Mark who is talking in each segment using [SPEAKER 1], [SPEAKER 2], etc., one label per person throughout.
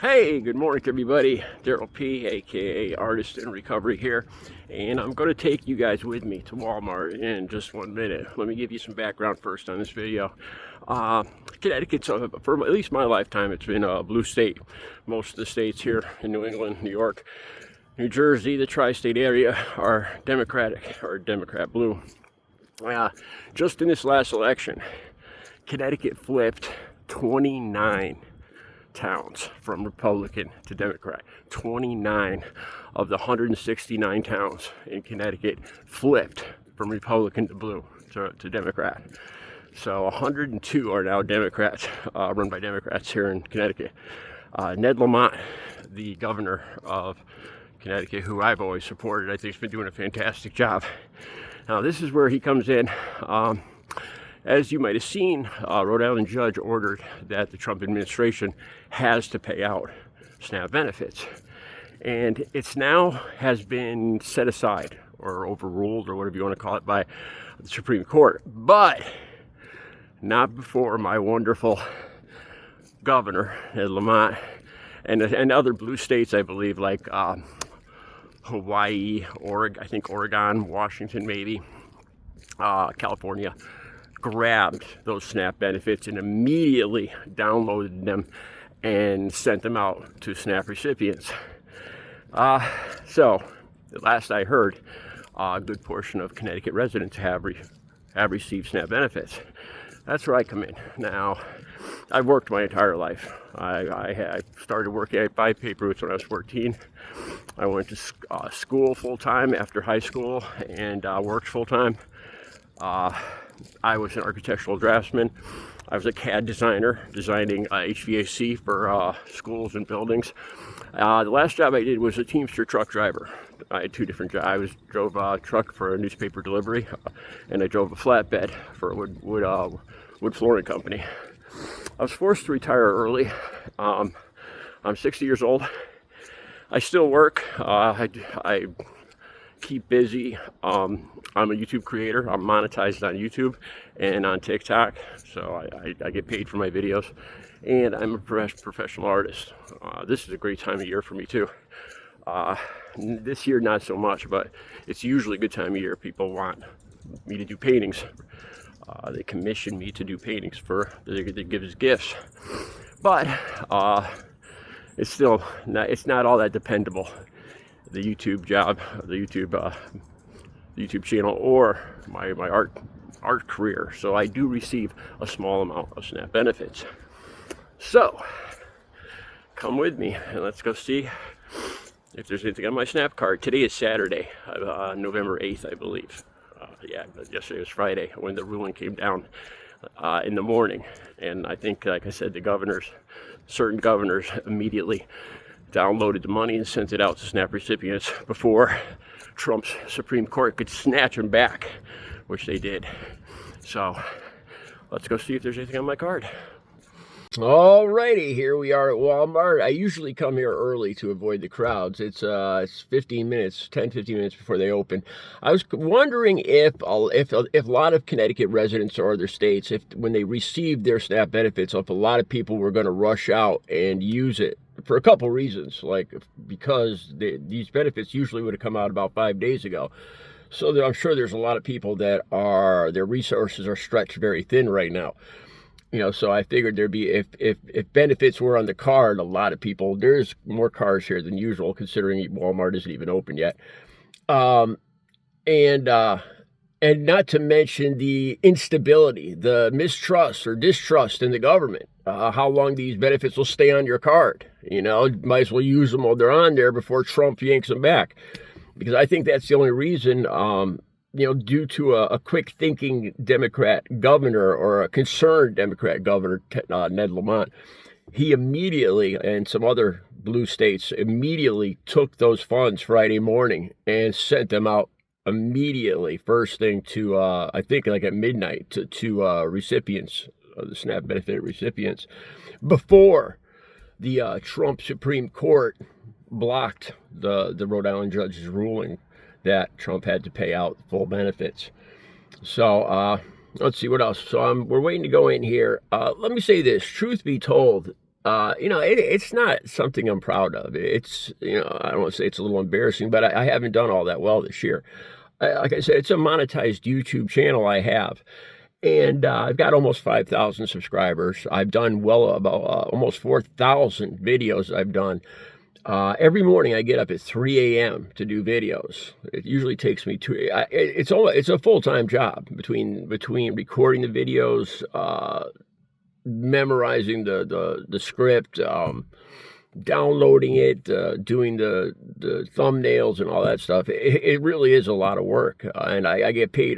[SPEAKER 1] Hey, good morning to everybody. Daryl P, aka Artist in Recovery here, and I'm going to take you guys with me to Walmart in just 1 minute. Let me give you some background first on this video. Connecticut's, for at least my lifetime, it's been a blue state. Most of the states here in New England, New York, New Jersey, the tri-state area are Democratic or Democrat blue. Just in this last election, Connecticut flipped 29 towns from Republican to Democrat. 29 of the 169 towns in Connecticut flipped from Republican to blue to Democrat. So 102 are now Democrats, run by Democrats here in Connecticut. Ned Lamont, the governor of Connecticut, who I've always supported, I think has been doing a fantastic job. Now this is where he comes in. As you might have seen, Rhode Island judge ordered that the Trump administration has to pay out SNAP benefits. And it's now has been set aside or overruled or whatever you want to call it by the Supreme Court. But not before my wonderful governor, Ed Lamont, and other blue states, I believe, like Hawaii, Oregon, Washington, maybe, California, grabbed those SNAP benefits and immediately downloaded them and sent them out to SNAP recipients. So, the last I heard, a good portion of Connecticut residents have received SNAP benefits. That's where I come in. Now, I've worked my entire life. I started working at Buy Paper Routes when I was 14. I went to school full-time after high school and worked full-time. I was an architectural draftsman. I was a CAD designer, designing HVAC for schools and buildings. The last job I did was a Teamster truck driver. I had two different jobs. I drove a truck for a newspaper delivery, and I drove a flatbed for a wood flooring company. I was forced to retire early. I'm 60 years old. I still work. I keep busy. I'm a YouTube creator. I'm monetized on YouTube and on TikTok, so I get paid for my videos, and I'm a professional artist. This is a great time of year for me too. This year not so much, but it's usually a good time of year. People want me to do paintings. They commission me to do paintings they give as gifts, but it's still not all that dependable. The YouTube job, the YouTube channel, or my art career. So I do receive a small amount of SNAP benefits. So come with me and let's go see if there's anything on my SNAP card. Today is Saturday, November 8th, I believe. Yesterday was Friday when the ruling came down in the morning. And I think, like I said, certain governors immediately downloaded the money and sent it out to SNAP recipients before Trump's Supreme Court could snatch them back, which they did. So let's go see if there's anything on my card. Alrighty, here we are at Walmart. I usually come here early to avoid the crowds. It's 15 minutes before they open. I was wondering if a lot of Connecticut residents or other states, if when they received their SNAP benefits, if a lot of people were going to rush out and use it for a couple reasons, like because these benefits usually would have come out about 5 days ago. So I'm sure there's a lot of people that their resources are stretched very thin right now. So I figured there'd be, if benefits were on the card, a lot of people, there's more cars here than usual, considering Walmart isn't even open yet. And not to mention the instability, the mistrust or distrust in the government, how long these benefits will stay on your card. Might as well use them while they're on there before Trump yanks them back. Because I think that's the only reason, due to a quick-thinking Democrat governor or a concerned Democrat governor, Ned Lamont, he immediately, and some other blue states, immediately took those funds Friday morning and sent them out immediately, first thing to, I think like at midnight, to recipients, the SNAP benefit recipients, before the Trump Supreme Court blocked the Rhode Island judge's ruling that Trump had to pay out full benefits. So let's see what else. So we're waiting to go in here. Let me say this. Truth be told, It's not something I'm proud of. It's, I don't want to say it's a little embarrassing, but I haven't done all that well this year. Like I said, it's a monetized YouTube channel I have. And I've got almost 5,000 subscribers. I've done well about almost 4,000 videos I've done. Every morning I get up at 3 a.m. to do videos. It usually takes me it's a full-time job between recording the videos, memorizing the script, downloading it, doing the thumbnails and all that stuff. It really is a lot of work, and I get paid.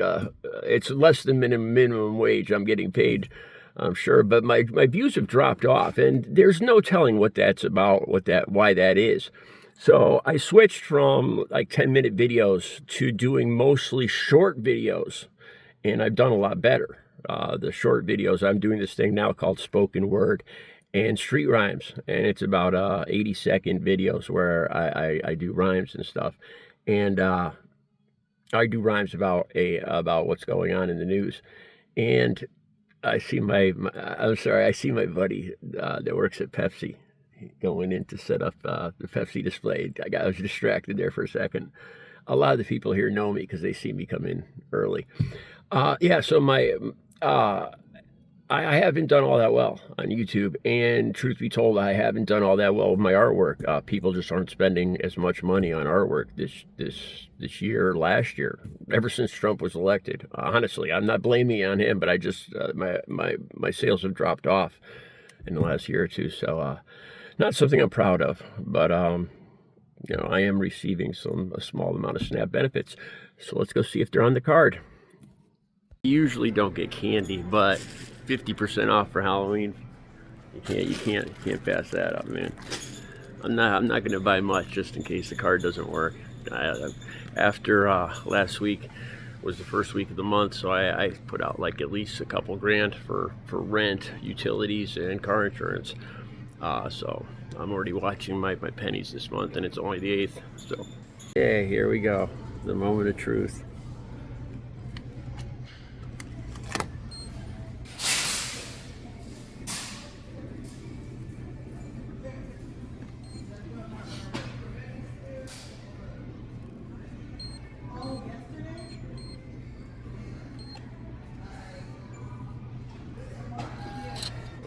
[SPEAKER 1] It's less than minimum wage. I'm getting paid, I'm sure, but my views have dropped off, and there's no telling what that's about, why that is. So I switched from like 10-minute videos to doing mostly short videos, and I've done a lot better. The short videos, I'm doing this thing now called spoken word and street rhymes, and it's about 80-second videos where I do rhymes and stuff, and I do rhymes about what's going on in the news. And I see I see my buddy that works at Pepsi going in to set up the Pepsi display. I was distracted there for a second. A lot of the people here know me because they see me come in early. Yeah, so I haven't done all that well on YouTube, and truth be told, I haven't done all that well with my artwork. People just aren't spending as much money on artwork this year, last year, ever since Trump was elected. Honestly, I'm not blaming on him, but I just my sales have dropped off in the last year or two. So not something I'm proud of, but I am receiving a small amount of SNAP benefits. So let's go see if they're on the card. You usually don't get candy, but 50% off for Halloween. You can't pass that up, man. I'm not gonna buy much just in case the card doesn't work. After last week was the first week of the month, so I put out like at least a couple grand for rent, utilities, and car insurance. So I'm already watching my pennies this month, and it's only the 8th. So yeah, here we go, the moment of truth.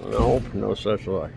[SPEAKER 1] Nope, no such luck.